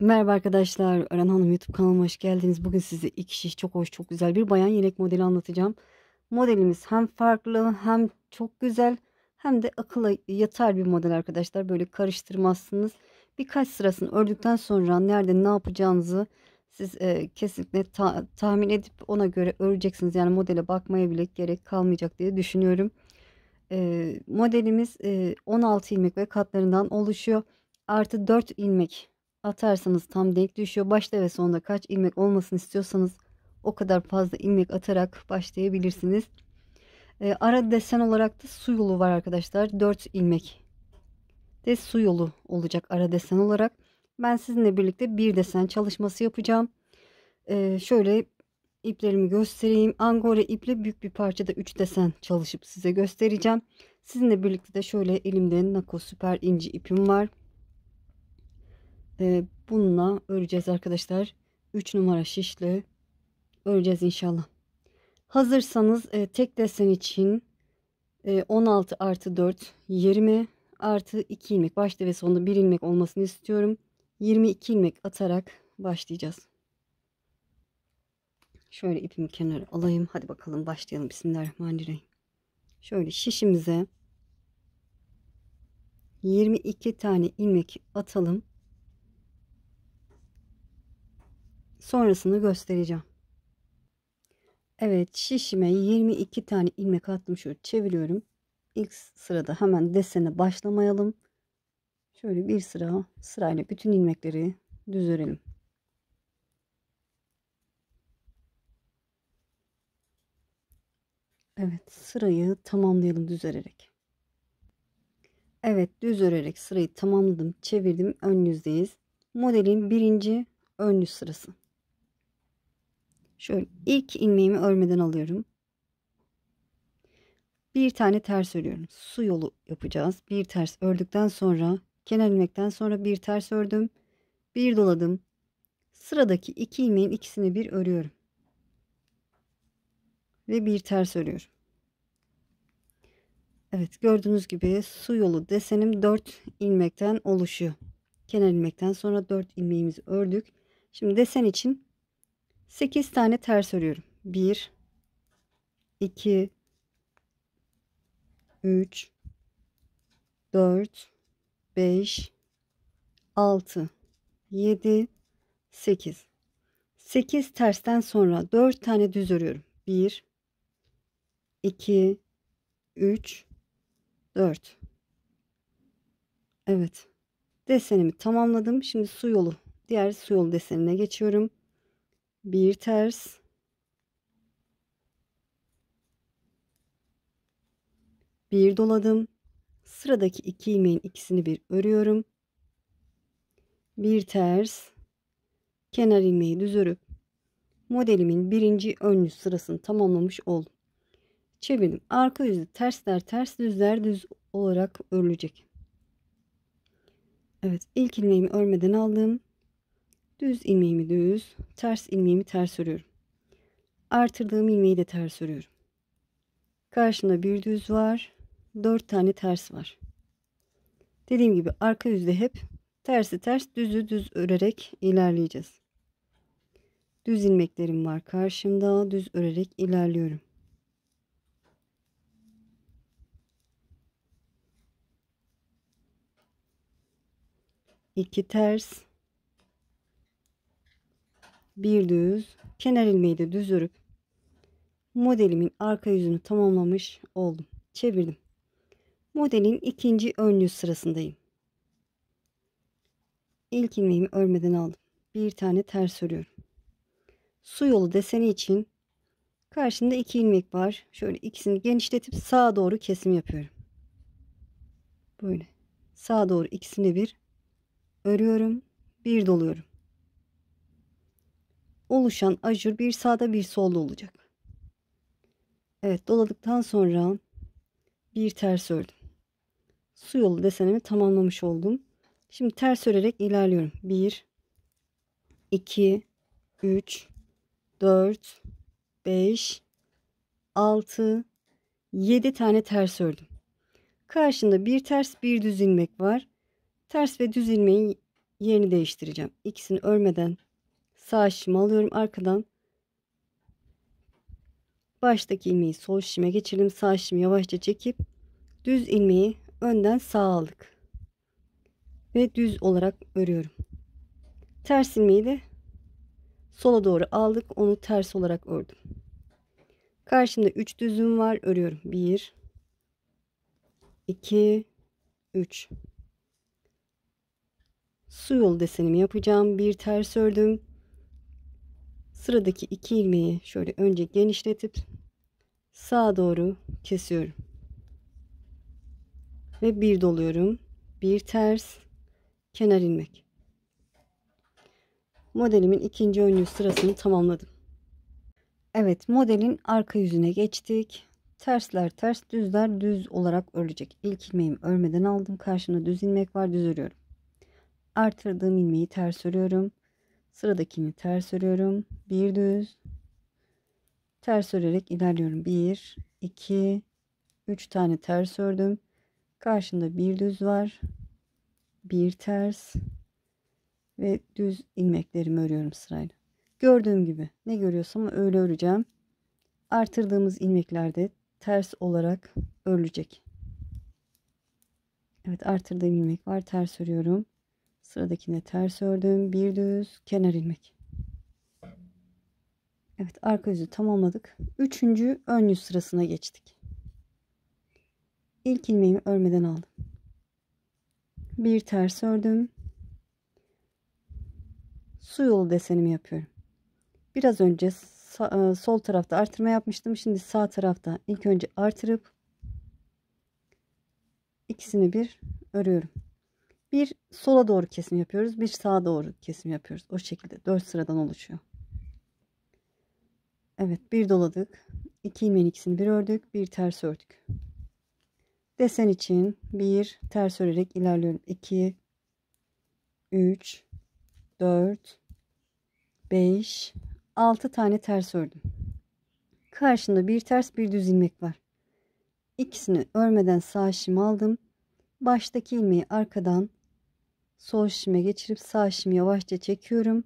Merhaba arkadaşlar, Ören Hanım YouTube kanalıma hoş geldiniz. Bugün size iki şiş çok hoş, çok güzel bir bayan yelek modeli anlatacağım. Modelimiz hem farklı, hem çok güzel, hem de akılla yatar bir model arkadaşlar. Böyle karıştırmazsınız. Birkaç sırasını ördükten sonra nerede ne yapacağınızı siz kesinlikle tahmin edip ona göre öreceksiniz. Yani modele bakmaya bile gerek kalmayacak diye düşünüyorum. Modelimiz 16 ilmek ve katlarından oluşuyor. Artı 4 ilmek atarsanız tam denk düşüyor. Başta ve sonunda kaç ilmek olmasını istiyorsanız o kadar fazla ilmek atarak başlayabilirsiniz. Ara desen olarak da su yolu var arkadaşlar. 4 ilmek de su yolu olacak ara desen olarak. Ben sizinle birlikte bir desen çalışması yapacağım. Şöyle iplerimi göstereyim. Angora iple büyük bir parçada 3 desen çalışıp size göstereceğim. Sizinle birlikte de şöyle elimde Nako süper inci ipim var. Bununla öreceğiz arkadaşlar. 3 numara şişle öreceğiz inşallah. Hazırsanız tek desen için 16 artı 4 20 artı 2 ilmek başta ve sonunda 1 ilmek olmasını istiyorum. 22 ilmek atarak başlayacağız. Şöyle ipimi kenara alayım. Hadi bakalım başlayalım. Bismillahirrahmanirrahim. Şöyle şişimize 22 tane ilmek atalım. Sonrasını göstereceğim. Evet, şişime 22 tane ilmek attım. Şöyle çeviriyorum. İlk sırada hemen desene başlamayalım. Şöyle bir sıra sırayla bütün ilmekleri düz örelim. Evet, sırayı tamamlayalım düz örerek. Evet, düz örerek sırayı tamamladım. Çevirdim. Ön yüzdeyiz. Modelin birinci ön yüz sırası. Şöyle ilk ilmeğimi örmeden alıyorum. Bir tane ters örüyorum. Su yolu yapacağız. Bir ters ördükten sonra kenar ilmekten sonra bir ters ördüm. Bir doladım. Sıradaki iki ilmeğin ikisini bir örüyorum. Ve bir ters örüyorum. Evet, gördüğünüz gibi su yolu desenim 4 ilmekten oluşuyor. Kenar ilmekten sonra 4 ilmeğimizi ördük. Şimdi desen için 8 tane ters örüyorum. 1 2 3 4 5 6 7 8 8 tersten sonra 4 tane düz örüyorum. 1 2 3 4. Evet. Desenimi tamamladım. Şimdi su yolu. Diğer su yolu desenine geçiyorum. Bir ters. Bir doladım. Sıradaki iki ilmeğin ikisini bir örüyorum. Bir ters. Kenar ilmeği düz örüp modelimin birinci ön yüz sırasını tamamlamış oldum. Çevirdim. Arka yüzü tersler ters, düzler düz olarak örülecek. Evet, ilk ilmeğimi örmeden aldım. Düz ilmeğimi düz, ters ilmeğimi ters örüyorum. Artırdığım ilmeği de ters örüyorum. Karşımda bir düz var. 4 tane ters var. Dediğim gibi arka yüzde hep tersi ters, düzü düz örerek ilerleyeceğiz. Düz ilmeklerim var karşımda. Düz örerek ilerliyorum. İki ters, bir düz, kenar ilmeği de düz örüp modelimin arka yüzünü tamamlamış oldum. Çevirdim. Modelin ikinci ön yüz sırasındayım. İlk ilmeğimi örmeden aldım. Bir tane ters örüyorum. Su yolu deseni için karşımda iki ilmek var. Şöyle ikisini genişletip sağa doğru kesim yapıyorum. Böyle sağa doğru ikisini bir örüyorum. Bir doluyorum. Oluşan ajur bir sağda bir solda olacak. Evet, doladıktan sonra bir ters ördüm. Su yolu desenimi tamamlamış oldum. Şimdi ters örerek ilerliyorum. 1 2 3 4 5 6 7 tane ters ördüm. Karşında bir ters bir düz ilmek var. Ters ve düz ilmeği yerini değiştireceğim. İkisini örmeden sağ şişimi alıyorum. Arkadan baştaki ilmeği sol şişime geçirdim. Sağ şişimi yavaşça çekip düz ilmeği önden sağa aldık. Ve düz olarak örüyorum. Ters ilmeği de sola doğru aldık. Onu ters olarak ördüm. Karşımda 3 düzüm var. Örüyorum. 1 2 3. Su yolu desenimi yapacağım. Bir ters ördüm. Sıradaki 2 ilmeği şöyle önce genişletip sağa doğru kesiyorum. Ve bir doluyorum. Bir ters, kenar ilmek. Modelimin ikinci ön yüz sırasını tamamladım. Evet, modelin arka yüzüne geçtik. Tersler ters, düzler düz olarak örülecek. İlk ilmeğimi örmeden aldım. Karşımda düz ilmek var, düz örüyorum. Artırdığım ilmeği ters örüyorum. Sıradakini ters örüyorum. Bir düz. Ters örerek ilerliyorum. 1 2 3 tane ters ördüm. Karşımda bir düz var. Bir ters ve düz ilmeklerimi örüyorum sırayla. Gördüğüm gibi ne görüyorsam öyle öreceğim. Artırdığımız ilmekler de ters olarak örülecek. Evet, artırdığım ilmek var, ters örüyorum. Sıradakine ters ördüm. Bir düz, kenar ilmek. Evet, arka yüzü tamamladık. Üçüncü ön yüz sırasına geçtik. İlk ilmeğimi örmeden aldım. Bir ters ördüm. Su yolu desenimi yapıyorum. Biraz önce sol tarafta artırma yapmıştım. Şimdi sağ tarafta ilk önce artırıp ikisini bir örüyorum. Bir sola doğru kesim yapıyoruz. Bir sağa doğru kesim yapıyoruz. O şekilde 4 sıradan oluşuyor. Evet, bir doladık. 2 ilmeğin ikisini bir ördük. Bir ters ördük. Desen için bir ters örerek ilerliyorum. 2 3 4 5 6 tane ters ördüm. Karşımda bir ters bir düz ilmek var. İkisini örmeden sağ şişimi aldım. Baştaki ilmeği arkadan sol şişime geçirip sağ şişimi yavaşça çekiyorum.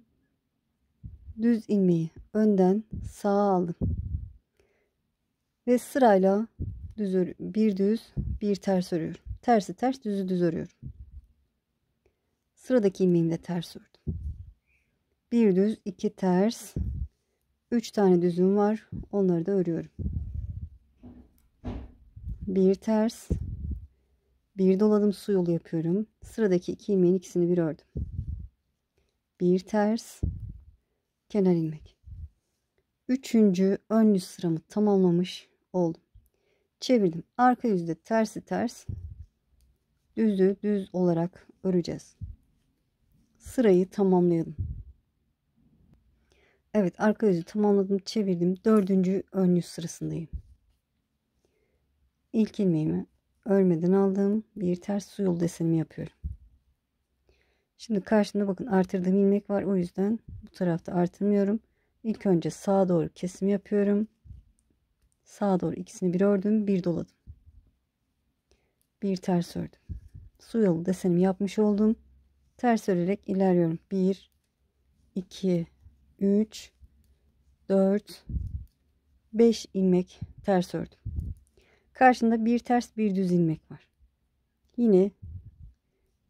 Düz ilmeği önden sağa aldım. Ve sırayla bir düz bir ters örüyorum. Tersi ters, düzü düz örüyorum. Sıradaki ilmeğimi de ters ördüm. Bir düz, iki ters, 3 tane düzüm var. Onları da örüyorum. Bir ters, bir doladım, su yolu yapıyorum. Sıradaki 2 ilmeğin ikisini bir ördüm. Bir ters, kenar ilmek. Üçüncü ön yüz sıramı tamamlamış oldum. Çevirdim. Arka yüzde tersi ters, düzü düz olarak öreceğiz. Sırayı tamamlayalım. Evet, arka yüzü tamamladım. Çevirdim. Dördüncü ön yüz sırasındayım. İlk ilmeğimi örmeden aldım. Bir ters su yolu desenimi yapıyorum. Şimdi karşımda bakın artırdığım ilmek var. O yüzden bu tarafta artırmıyorum. İlk önce sağa doğru kesim yapıyorum. Sağa doğru ikisini bir ördüm. Bir doladım. Bir ters ördüm. Su yolu desenimi yapmış oldum. Ters örerek ilerliyorum. 1 2 3 4 5 ilmek ters ördüm. Karşında bir ters bir düz ilmek var. Yine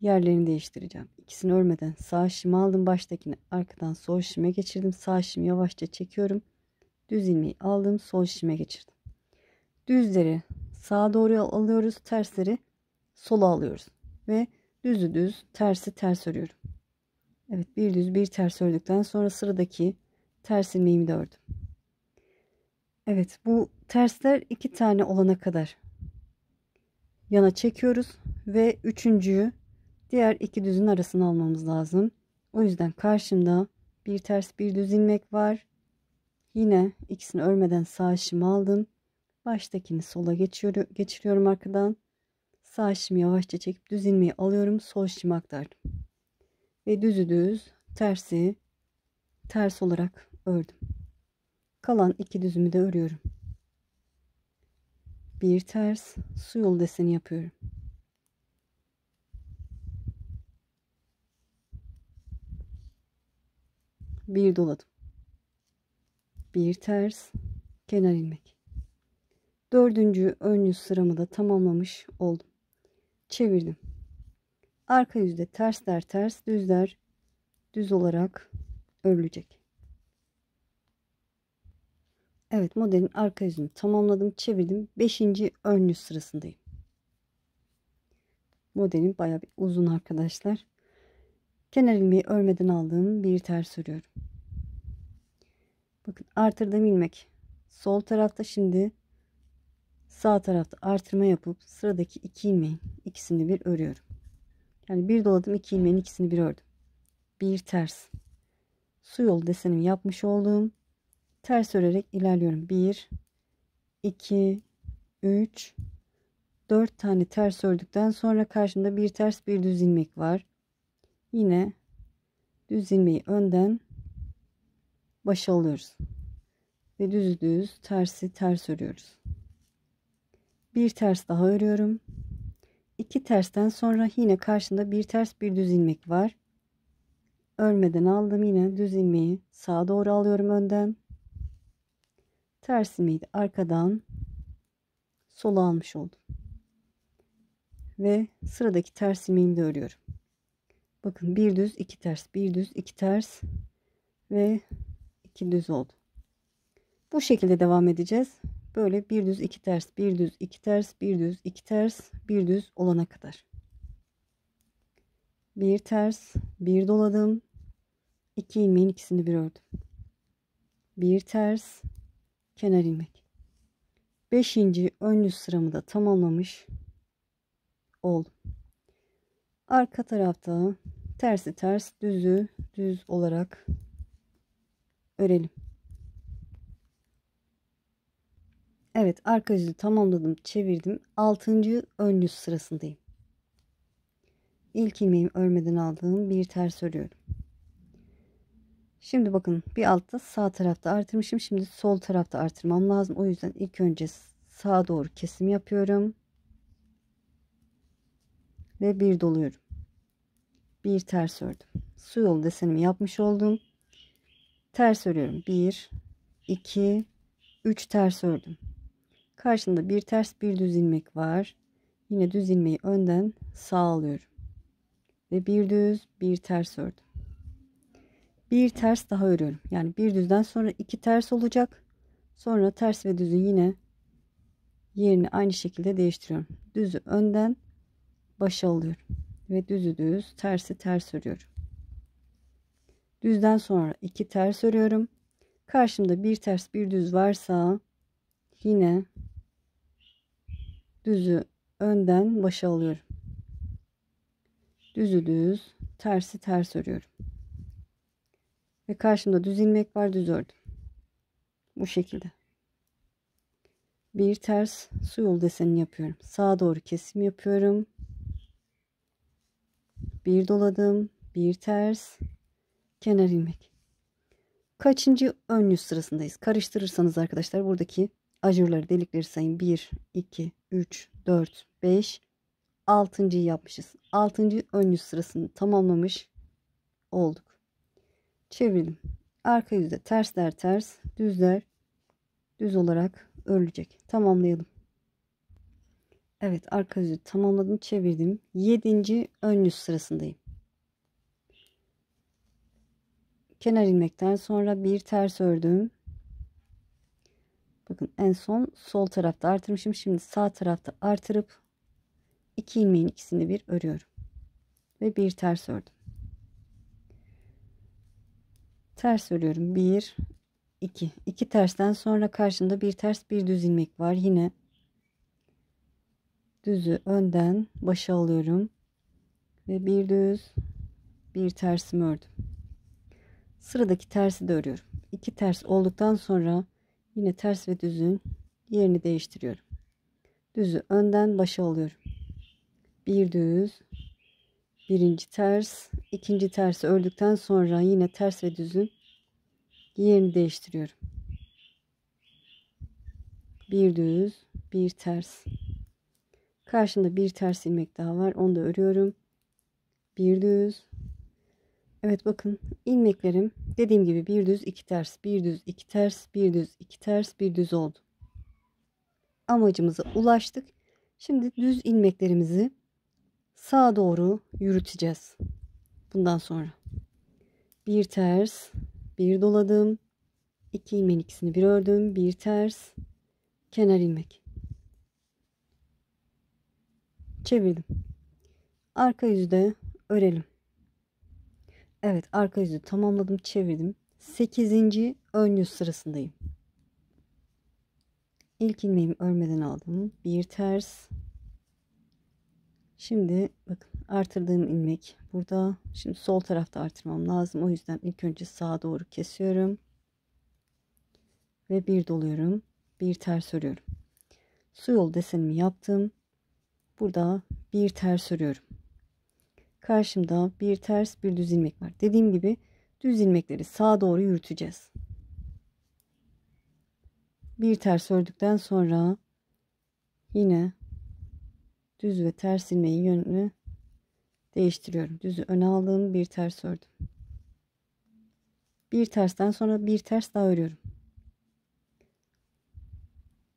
yerlerini değiştireceğim. İkisini örmeden sağ şişimi aldım. Baştakini arkadan sol şişime geçirdim. Sağ şişimi yavaşça çekiyorum. Düz ilmeği aldım. Sol şişime geçirdim. Düzleri sağa doğru alıyoruz. Tersleri sola alıyoruz. Ve düzü düz, tersi ters örüyorum. Evet, bir düz bir ters ördükten sonra sıradaki ters ilmeğimi de ördüm. Evet, bu tersler 2 tane olana kadar yana çekiyoruz ve üçüncüyü diğer iki düzün arasına almamız lazım. O yüzden karşımda bir ters bir düz ilmek var. Yine ikisini örmeden sağ şişimi aldım. Baştakini sola geçiriyorum arkadan. Sağ şişimi yavaşça çekip düz ilmeği alıyorum. Sol şişimi aktardım. Ve düzü düz, tersi ters olarak ördüm. Kalan iki düzümü de örüyorum. Bir ters su yolu deseni yapıyorum. bir doladım. Bir ters, kenar ilmek. Dördüncü ön yüz sıramı da tamamlamış oldum. Çevirdim. Arka yüzde tersler ters, düzler düz olarak örülecek. Evet, modelin arka yüzünü tamamladım, çevirdim. 5. ön yüz sırasındayım. Modelim bayağı bir uzun arkadaşlar. Kenar ilmeği örmeden aldığım bir ters örüyorum. Bakın, artırdığım ilmek sol tarafta, şimdi sağ tarafta artırma yapıp sıradaki 2 ilmeğin ikisini bir örüyorum. Yani bir doladım, 2 ilmeğin ikisini bir ördüm. Bir ters. Su yolu desenimi yapmış olduğum ters örerek ilerliyorum. 1 2 3 4 tane ters ördükten sonra karşımda bir ters bir düz ilmek var. Yine düz ilmeği önden başa alıyoruz ve düz düz tersi ters örüyoruz. Bir ters daha örüyorum. 2 tersten sonra yine karşımda bir ters bir düz ilmek var. Örmeden aldım, yine düz ilmeği sağa doğru alıyorum önden. Ters ilmeği de arkadan sola almış oldum. Ve sıradaki ters ilmeğimi de örüyorum. Bakın, bir düz iki ters, bir düz iki ters ve iki düz oldu. Bu şekilde devam edeceğiz. Böyle bir düz iki ters, bir düz iki ters, bir düz iki ters, bir düz olana kadar. Bir ters, bir doladım. 2 ilmeğin ikisini bir ördüm. Bir ters, kenar ilmek. 5. ön yüz sıramı da tamamlamış oldum. Arka tarafta tersi ters, düzü düz olarak örelim. Evet, arka yüzü tamamladım, çevirdim. 6. ön yüz sırasındayım. İlk ilmeğimi örmeden aldığım bir ters örüyorum. Şimdi bakın, bir altta sağ tarafta artırmışım. Şimdi sol tarafta artırmam lazım. O yüzden ilk önce sağa doğru kesim yapıyorum. Ve bir doluyorum. Bir ters ördüm. Su yolu desenimi yapmış oldum. Ters örüyorum. 1 2 3 ters ördüm. Karşımda bir ters bir düz ilmek var. Yine düz ilmeği önden sağa alıyorum. Ve bir düz bir ters ördüm. Bir ters daha örüyorum. Yani bir düzden sonra iki ters olacak. Sonra ters ve düzü yine yerini aynı şekilde değiştiriyorum. Düzü önden başa alıyorum. Ve düzü düz, tersi ters örüyorum. Düzden sonra iki ters örüyorum. Karşımda bir ters bir düz varsa yine düzü önden başa alıyorum. Düzü düz, tersi ters örüyorum. Ve karşımda düz ilmek var, düz ördüm. Bu şekilde. Bir ters su yolu desenini yapıyorum. Sağa doğru kesim yapıyorum. Bir doladım, bir ters, kenar ilmek. Kaçıncı ön yüz sırasındayız? Karıştırırsanız arkadaşlar buradaki ajurları, delikleri sayın. 1 2 3 4 5 6.'yı yapmışız. 6. ön yüz sırasını tamamlamış olduk. Çevirdim. Arka yüzde tersler ters, düzler düz olarak örülecek. Tamamlayalım. Evet, arka yüzü tamamladım, çevirdim. 7. ön yüz sırasındayım. Kenar ilmekten sonra bir ters ördüm. Bakın, en son sol tarafta artırmışım. Şimdi sağ tarafta artırıp 2 ilmeğin ikisini bir örüyorum. Ve bir ters ördüm. Ters örüyorum. 1 2 2 tersten sonra karşımda bir ters bir düz ilmek var. Yine düzü önden başa alıyorum. Ve bir düz bir tersimi ördüm. Sıradaki tersi de örüyorum. 2 ters olduktan sonra yine ters ve düzün yerini değiştiriyorum. Düzü önden başa alıyorum. Bir düz, birinci ters, ikinci tersi ördükten sonra yine ters ve düzün yerini değiştiriyorum. Bir düz, bir ters. Karşımda bir ters ilmek daha var. Onu da örüyorum. Bir düz. Evet bakın, ilmeklerim dediğim gibi bir düz iki ters, bir düz iki ters, bir düz iki ters, bir düz oldu. Amacımıza ulaştık. Şimdi düz ilmeklerimizi sağa doğru yürüteceğiz. Bundan sonra bir ters, bir doladım, iki ilmeğin ikisini bir ördüm, bir ters, kenar ilmek, çevirdim. Arka yüzde örelim. Evet, arka yüzü tamamladım, çevirdim. 8. ön yüz sırasındayım. İlk ilmeğimi örmeden aldım, bir ters. Şimdi bakın, artırdığım ilmek burada. Şimdi sol tarafta artırmam lazım, o yüzden ilk önce sağa doğru kesiyorum ve bir doluyorum, bir ters örüyorum. Su yol desenimi yaptım. Burada bir ters örüyorum. Karşımda bir ters, bir düz ilmek var. Dediğim gibi düz ilmekleri sağa doğru yürüteceğiz. Bir ters ördükten sonra yine düz ve ters ilmeğin yönünü değiştiriyorum. Düzü öne aldım, bir ters ördüm. Bir tersten sonra bir ters daha örüyorum.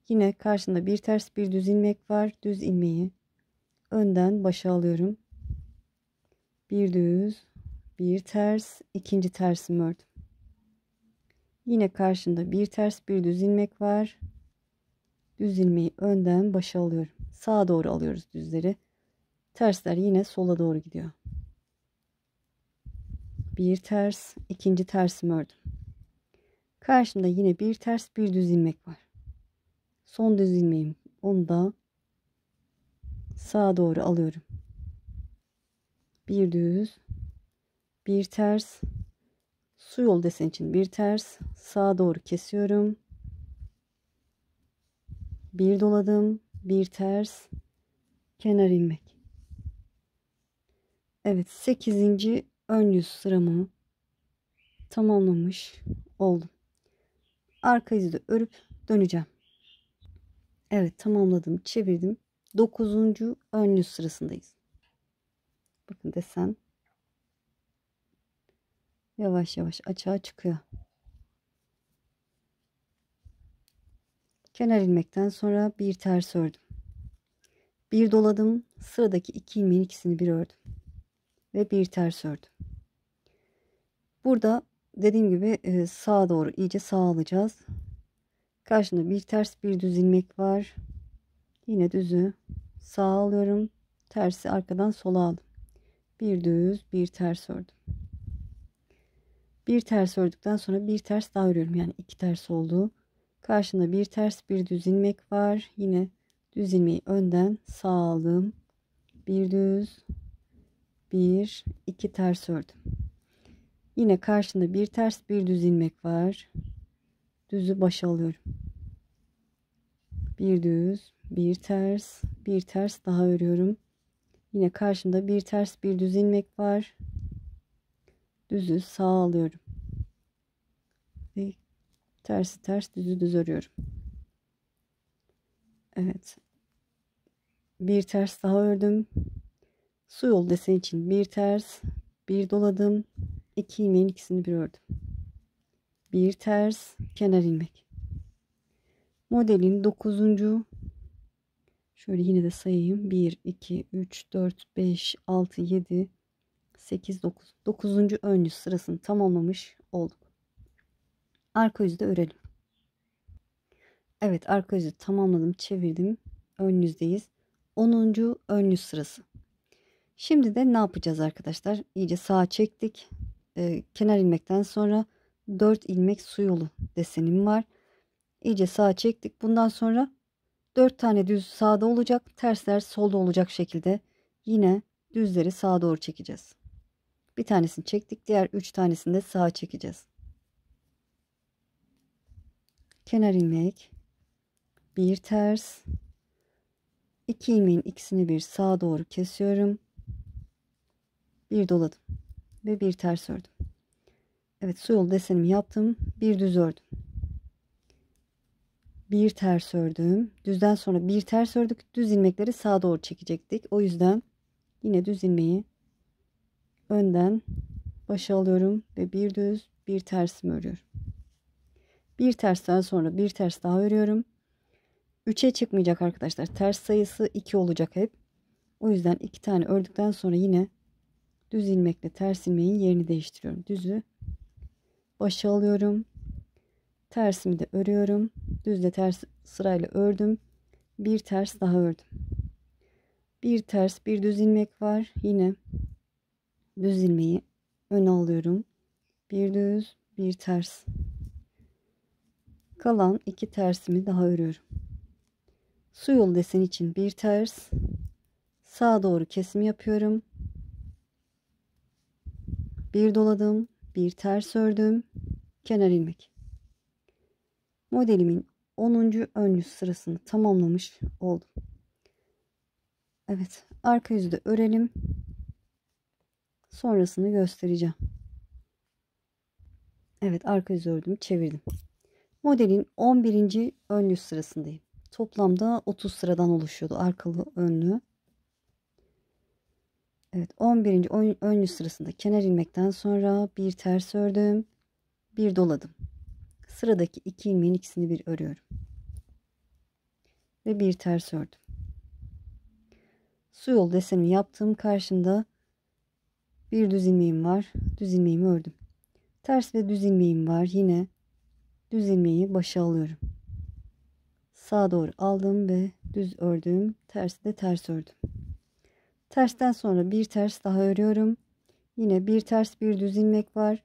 Yine karşımda bir ters, bir düz ilmek var. Düz ilmeği önden başa alıyorum. Bir düz, bir ters, ikinci tersimi ördüm. Yine karşımda bir ters, bir düz ilmek var. Düz ilmeği önden başa alıyorum. Sağa doğru alıyoruz düzleri. Tersler yine sola doğru gidiyor. Bir ters, ikinci tersimi ördüm. Karşımda yine bir ters, bir düz ilmek var. Son düz ilmeğim, onu da sağa doğru alıyorum. Bir düz, bir ters, su yol desen için bir ters, sağa doğru kesiyorum. Bir doladım, bir ters, kenar ilmek. Evet, 8. ön yüz sıramı tamamlamış oldum. Arka yüzü de örüp döneceğim. Evet, tamamladım, çevirdim. 9. ön yüz sırasındayız. Bakın, desen yavaş yavaş açığa çıkıyor. Kenar ilmekten sonra bir ters ördüm. Bir doladım, sıradaki iki ilmeğin ikisini bir ördüm ve bir ters ördüm. Burada dediğim gibi sağa doğru iyice sağ alacağız. Karşımda bir ters, bir düz ilmek var. Yine düzü sağa alıyorum, tersi arkadan sola aldım. Bir düz, bir ters ördüm. Bir ters ördükten sonra bir ters daha örüyorum, yani iki ters oldu. Karşımda bir ters, bir düz ilmek var. Yine düz ilmeği önden sağa aldım. Bir düz, bir, iki ters ördüm. Yine karşında bir ters, bir düz ilmek var. Düzü başa alıyorum. Bir düz, bir ters, bir ters daha örüyorum. Yine karşımda bir ters, bir düz ilmek var. Düzü sağa alıyorum. Ve tersi ters, düzü düz örüyorum. Evet. Bir ters daha ördüm. Su yol desen için bir ters, bir doladım. İki ilmeğin ikisini bir ördüm. Bir ters, kenar ilmek. Modelin 9. Şöyle yine de sayayım. 1, 2, 3, 4, 5, 6, 7, 8, 9. 9. ön yüz sırasını tamamlamış olduk. Arka yüzü de örelim. Evet, arka yüzü tamamladım, çevirdim. Ön yüzdeyiz. 10. ön yüz sırası. Şimdi de ne yapacağız arkadaşlar? İyice sağa çektik. Kenar ilmekten sonra 4 ilmek su yolu desenim var. İyice sağa çektik. Bundan sonra 4 tane düz sağda olacak, tersler solda olacak şekilde yine düzleri sağa doğru çekeceğiz. Bir tanesini çektik, diğer 3 tanesini de sağa çekeceğiz. Kenar ilmek, bir ters, 2 ilmeğin ikisini bir sağa doğru kesiyorum. Bir doladım ve bir ters ördüm. Evet, su yolu desenimi yaptım. Bir düz ördüm. Bir ters ördüm. Düzden sonra bir ters ördük. Düz ilmekleri sağa doğru çekecektik. O yüzden yine düz ilmeği önden başa alıyorum ve bir düz bir tersimi örüyorum. Bir tersten sonra bir ters daha örüyorum. 3'e çıkmayacak arkadaşlar. Ters sayısı 2 olacak hep. O yüzden 2 tane ördükten sonra yine düz ilmekle ters ilmeğin yerini değiştiriyorum. Düzü başa alıyorum. Tersimi de örüyorum. Düzle ters sırayla ördüm. Bir ters daha ördüm. Bir ters bir düz ilmek var. Yine düz ilmeği öne alıyorum. Bir düz bir ters. Kalan 2 tersimi daha örüyorum. Su yolu deseni için bir ters. Sağa doğru kesim yapıyorum. Bir doladım. Bir ters ördüm. Kenar ilmek. Modelimin 10. ön yüz sırasını tamamlamış oldum. Evet, arka yüzü de örelim. Sonrasını göstereceğim. Evet, arka yüzü ördüm, çevirdim. Modelin 11. ön yüz sırasındayım. Toplamda 30 sıradan oluşuyordu arkalı önlü. Evet, 11. ön yüz sırasında kenar ilmekten sonra bir ters ördüm. Bir doladım. Sıradaki 2 ilmeğin ikisini bir örüyorum. Ve bir ters ördüm. Su yol desenimi yaptığım karşımda bir düz ilmeğim var. Düz ilmeğimi ördüm. Ters ve düz ilmeğim var. Yine düz ilmeği başa alıyorum. Sağa doğru aldım ve düz ördüm. Tersi de ters ördüm. Tersten sonra bir ters daha örüyorum. Yine bir ters bir düz ilmek var.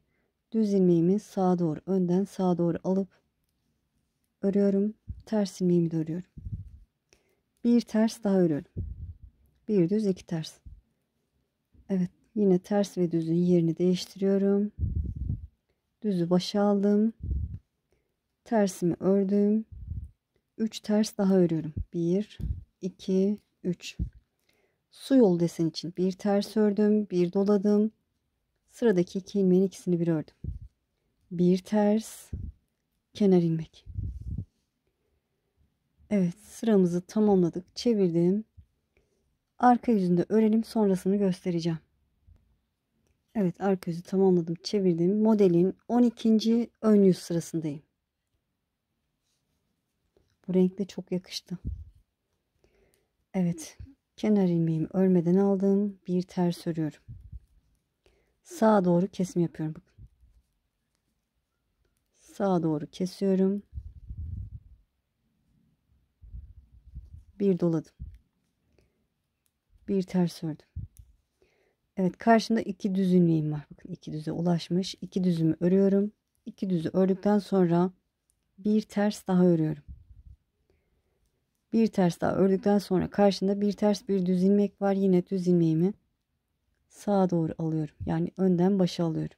Düz ilmeğimi sağa doğru önden sağa doğru alıp örüyorum. Ters ilmeğimi de örüyorum. Bir ters daha örüyorum. Bir düz iki ters. Evet, yine ters ve düzün yerini değiştiriyorum. Düzü başa aldım. Tersimi ördüm. 3 ters daha örüyorum. 1 2 3. Su yolu desen için bir ters ördüm, bir doladım. Sıradaki 2 ilmeğin ikisini bir ördüm. Bir ters, kenar ilmek. Evet, sıramızı tamamladık. Çevirdim. Arka yüzünde örelim, sonrasını göstereceğim. Evet, arka yüzü tamamladım, çevirdim. Modelin 12. ön yüz sırasındayım. Bu renk de çok yakıştı. Evet, kenar ilmeğimi örmeden aldım. Bir ters örüyorum. Sağa doğru kesim yapıyorum. Bakın. Sağa doğru kesiyorum. Bir doladım. Bir ters ördüm. Evet, karşımda 2 düz ilmeğim var. Bakın 2 düze ulaşmış. 2 düzümü örüyorum. 2 düzü ördükten sonra bir ters daha örüyorum. Bir ters daha ördükten sonra karşında bir ters bir düz ilmek var. Yine düz ilmeğimi sağa doğru alıyorum. Yani önden başa alıyorum.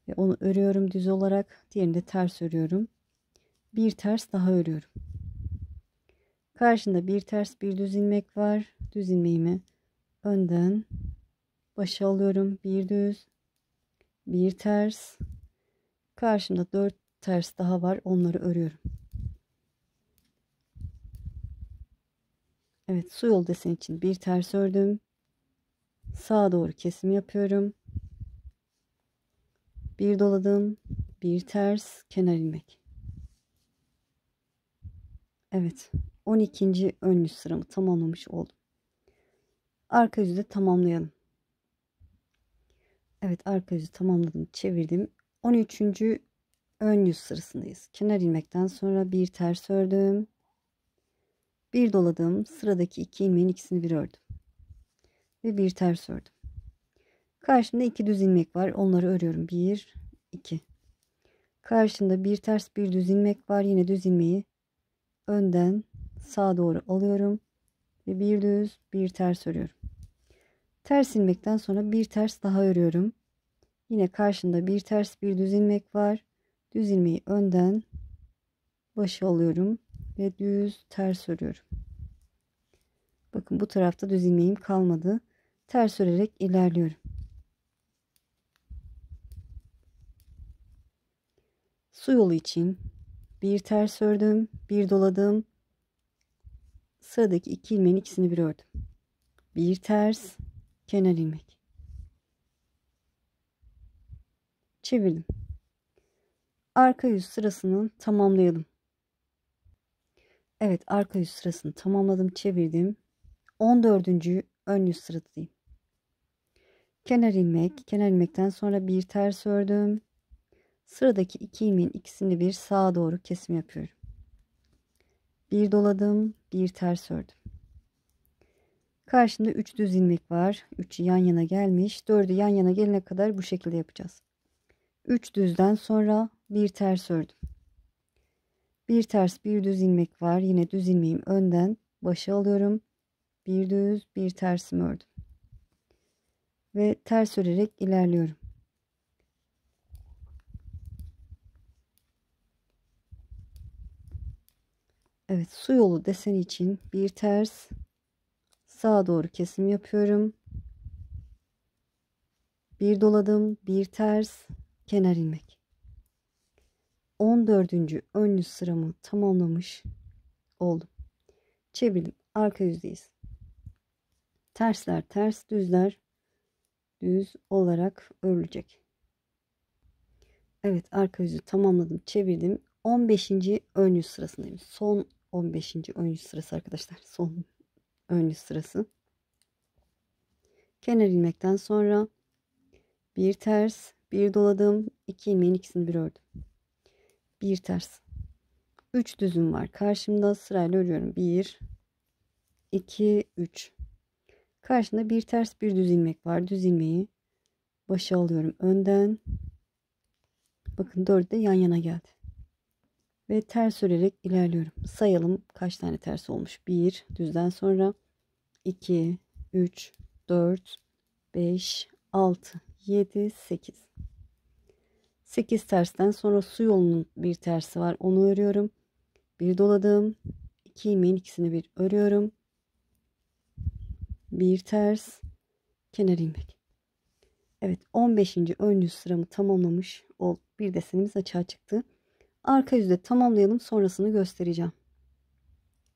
Ve onu örüyorum düz olarak. Diğerini de ters örüyorum. Bir ters daha örüyorum. Karşında bir ters bir düz ilmek var. Düz ilmeğimi önden başa alıyorum. Bir düz, bir ters. Karşımda 4 ters daha var. Onları örüyorum. Evet, su yol deseni için bir ters ördüm. Sağa doğru kesim yapıyorum. Bir doladım. Bir ters, kenar ilmek. Evet, 12. ön yüz sıramı tamamlamış oldum. Arka yüzü de tamamlayalım. Evet, arka yüzü tamamladım, çevirdim. 13. ön yüz sırasındayız. Kenar ilmekten sonra bir ters ördüm. Bir doladım. Sıradaki 2 ilmeğin ikisini bir ördüm. Ve bir ters ördüm. Karşımda 2 düz ilmek var. Onları örüyorum. 1 2. Karşımda bir ters bir düz ilmek var. Yine düz ilmeği önden sağa doğru alıyorum. Ve bir düz bir ters örüyorum. Ters ilmekten sonra bir ters daha örüyorum. Yine karşımda bir ters bir düz ilmek var. Düz ilmeği önden başa alıyorum ve düz ters örüyorum. Bakın bu tarafta düz ilmeğim kalmadı. Ters örerek ilerliyorum. Su yolu için bir ters ördüm, bir doladım. Sıradaki 2 ilmeğin ikisini bir ördüm. Bir ters, kenar ilmek. çevirdim. Arka yüz sırasını tamamlayalım. Evet, arka yüz sırasını tamamladım, çevirdim. 14. ön yüz sıradayım. Kenar ilmek, kenar ilmekten sonra bir ters ördüm. Sıradaki 2 ilmeğin ikisini bir sağa doğru kesim yapıyorum. Bir doladım, bir ters ördüm. Karşımda 3 düz ilmek var. 3'ü yan yana gelmiş. 4'ü yan yana gelene kadar bu şekilde yapacağız. 3 düzden sonra bir ters ördüm. Bir ters, bir düz ilmek var. Yine düz ilmeğim önden başa alıyorum. Bir düz, bir tersimi ördüm. Ve ters örerek ilerliyorum. Evet, su yolu deseni için bir ters, sağa doğru kesim yapıyorum. Bir doladım, bir ters, kenar ilmek. 14. ön yüz sıramı tamamlamış oldum. Çevirdim. Arka yüzdeyiz. Tersler ters, düzler düz olarak örülecek. Evet, arka yüzü tamamladım. Çevirdim. 15. ön yüz sırasındayım. Son 15. ön yüz sırası arkadaşlar. Son ön yüz sırası. Kenar ilmekten sonra bir ters, bir doladım. 2 ilmeğin ikisini bir ördüm. Bir ters. 3 düzüm var. Karşımda sırayla örüyorum. 1, 2, 3. Karşımda bir ters, bir düz ilmek var. Düz ilmeği başa alıyorum önden. Bakın 4 de yan yana geldi. Ve ters örerek ilerliyorum. Sayalım kaç tane ters olmuş. 1 düzden sonra 2, 3, 4, 5, 6, 7, 8. 8 tersten sonra su yolunun bir tersi var. Onu örüyorum. Bir doladım. 2 ilmeğin ikisini bir örüyorum. Bir ters, kenar ilmek. Evet, 15. ön yüz sıramı tamamlamış oldum. Bir desenimiz açığa çıktı. Arka yüzde tamamlayalım, sonrasını göstereceğim.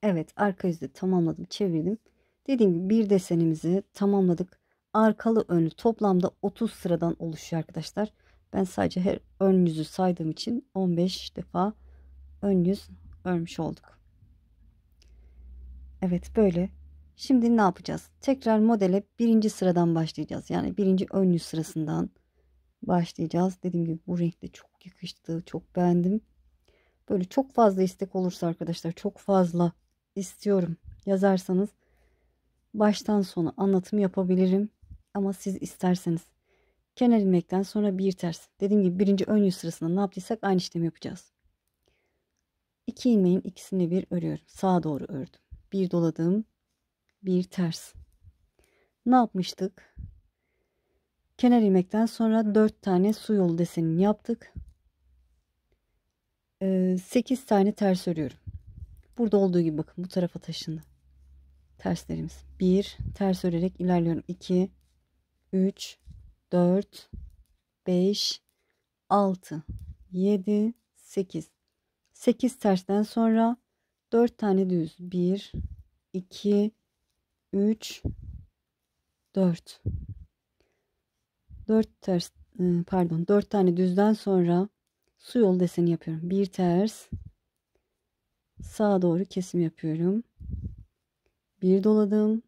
Evet, arka yüzde tamamladım, çevirdim. Dediğim gibi bir desenimizi tamamladık. Arkalı önlü toplamda 30 sıradan oluşuyor arkadaşlar. Ben sadece her ön yüzü saydığım için 15 defa ön yüz örmüş olduk. Evet, böyle. Şimdi ne yapacağız? Tekrar modele birinci sıradan başlayacağız. Yani birinci ön yüz sırasından başlayacağız. Dediğim gibi bu renkte çok yakıştı. Çok beğendim. Böyle çok fazla istek olursa arkadaşlar, çok fazla istiyorum yazarsanız baştan sona anlatım yapabilirim. Ama siz isterseniz kenar ilmekten sonra bir ters. Dediğim gibi birinci ön yüz sırasında ne yaptıysak aynı işlemi yapacağız. 2 ilmeğin ikisini bir örüyorum. Sağa doğru ördüm. Bir doladım. Bir ters. Ne yapmıştık? Kenar ilmekten sonra 4 tane su yolu desenini yaptık. 8 tane ters örüyorum. Burada olduğu gibi bakın bu tarafa taşındı. Terslerimiz. 1 ters örerek ilerliyorum. 2, 3, 4, 5, 6, 7, 8. 8 tersten sonra 4 tane düz. 1, 2, 3, 4. 4 ters, pardon, 4 tane düzden sonra su yolu deseni yapıyorum. Bir ters, sağa doğru kesim yapıyorum. Bir doladım,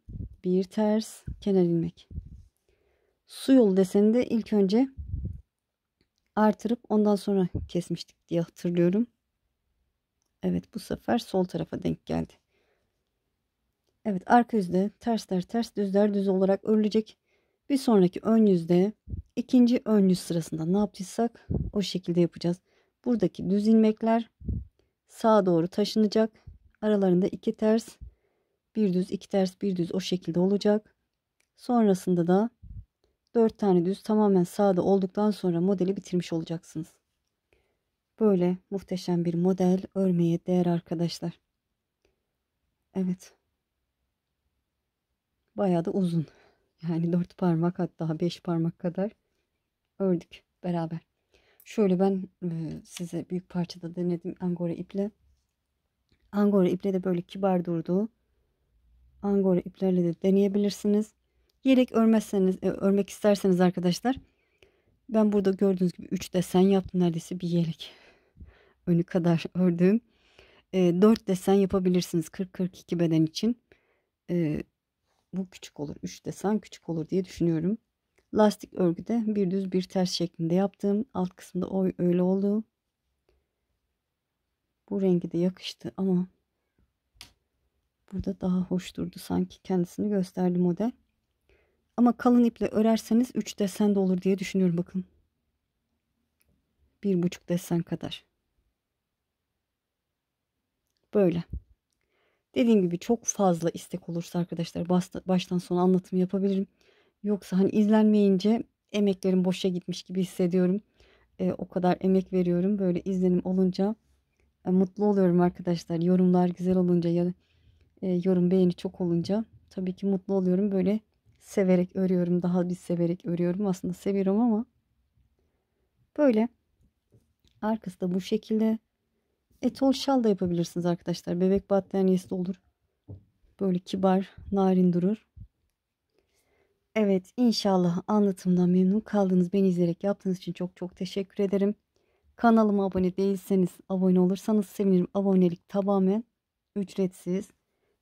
bir ters, kenar ilmek. Su yolu deseni de ilk önce artırıp ondan sonra kesmiştik diye hatırlıyorum. Evet, bu sefer sol tarafa denk geldi. Evet, arka yüzde tersler ters, düzler düz olarak örülecek. Bir sonraki ön yüzde ikinci ön yüz sırasında ne yaptıysak o şekilde yapacağız. Buradaki düz ilmekler sağa doğru taşınacak. Aralarında 2 ters, bir düz, 2 ters, bir düz o şekilde olacak. Sonrasında da 4 tane düz tamamen sağda olduktan sonra modeli bitirmiş olacaksınız. Böyle muhteşem bir model örmeye değer arkadaşlar. Evet. Bayağı da uzun. Yani 4 parmak, hatta 5 parmak kadar ördük beraber. Şöyle ben size büyük parçada denedim angora iple. Angora iple de böyle kibar durdu. Angora iplerle de deneyebilirsiniz. Yelek örmezseniz, örmek isterseniz arkadaşlar Ben burada gördüğünüz gibi 3 desen yaptım. Neredeyse bir yelek önü kadar ördüm. 4 desen yapabilirsiniz 40-42 beden için. E, Bu küçük olur. 3 desen küçük olur diye düşünüyorum. Lastik örgüde bir düz bir ters şeklinde yaptım. Alt kısmında o öyle oldu. Bu rengi de yakıştı ama burada daha hoş durdu. Sanki kendisini gösterdi model. Ama kalın iple örerseniz 3 desen de olur diye düşünüyorum. Bakın. 1,5 desen kadar. Böyle. Dediğim gibi çok fazla istek olursa arkadaşlar baştan sona anlatım yapabilirim. Yoksa hani izlenmeyince emeklerim boşa gitmiş gibi hissediyorum. O kadar emek veriyorum. Böyle izlenim olunca mutlu oluyorum arkadaşlar. Yorumlar güzel olunca ya yorum beğeni çok olunca tabii ki mutlu oluyorum. Böyle severek örüyorum. Daha bir severek örüyorum. Aslında seviyorum ama böyle. Arkası da bu şekilde. Etol şal da yapabilirsiniz arkadaşlar. Bebek battaniyesi de olur. Böyle kibar, narin durur. Evet, inşallah anlatımdan memnun kaldınız. Beni izleyerek yaptığınız için çok çok teşekkür ederim. Kanalıma abone değilseniz abone olursanız sevinirim. Abonelik tamamen ücretsiz.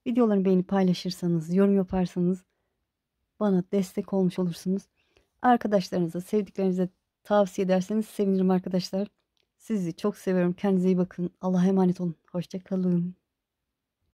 Videolarımı beğenip paylaşırsanız, yorum yaparsanız bana destek olmuş olursunuz. Arkadaşlarınıza, sevdiklerinize tavsiye ederseniz sevinirim arkadaşlar. Sizi çok seviyorum. Kendinize iyi bakın. Allah'a emanet olun. Hoşça kalın.